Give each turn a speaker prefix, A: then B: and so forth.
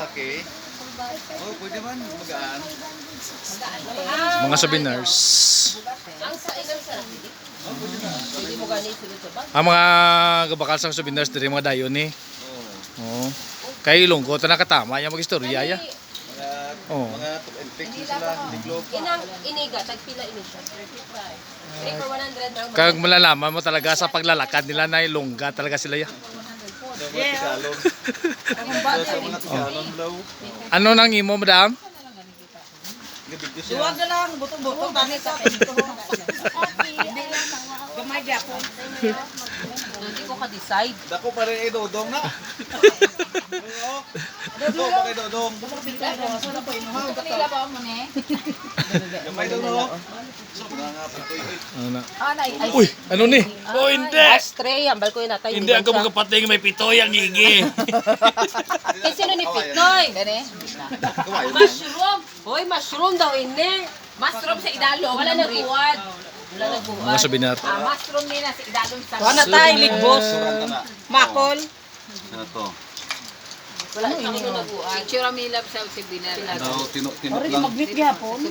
A: sake. Oh, pwede man. Magaan.
B: Mga souvenirs.
C: Ang sa ilang sa pwede mo gani sulod sa bag.
B: Ang mga gabakal sang souvenirs diri mga dayon ni. Oh. Kay Ilonggo ta nakatama yang magistorya ya.
A: Mga top and fix sila. Tiglog.
C: Inang iniga tagpila ini siya. 35. 3 for 100 lang.
B: Kag malalaman mo talaga sa paglalakad nila na ilongga talaga sila ya.
A: Sa mga tisalon. Sa mga tisalon daw.
B: Ano nang imo madam?
A: Gabigyo siya.
D: Duwag na lang, butong-butong, tani sa pinto. Gamay di ako.
C: Hindi ko ka-decide.
A: Dako pa rin ay dodong na. Dodong pa kay dodong.
D: Kapila pa mo ne.
A: Gamay daw no. So nga patoy.
B: Ano na?
D: Anay, ay.
B: Uy, ano ni? Oh, hindi.
C: Ashtray, ambal ko yun natay.
B: Hindi ako magkapating may pitoy ang gigi.
C: Kasi sino ni Pitoy?
D: Gani?
A: Kumain.
C: Mushroom. Hoy, mushroom daw ini. Mushroom sa idalong. Wala nagbuwad. Wala nagbuwad.
B: Mga souvenir.
C: Mushroom nila sa idalong sa.
D: Wala tayo, ligbos. Makol.
A: Ano to?
C: Wala nang nagbuwad.
E: Picture ang milap sa binar.
A: Daw tinok
D: Ori,
A: lang.
D: magnet gihapon.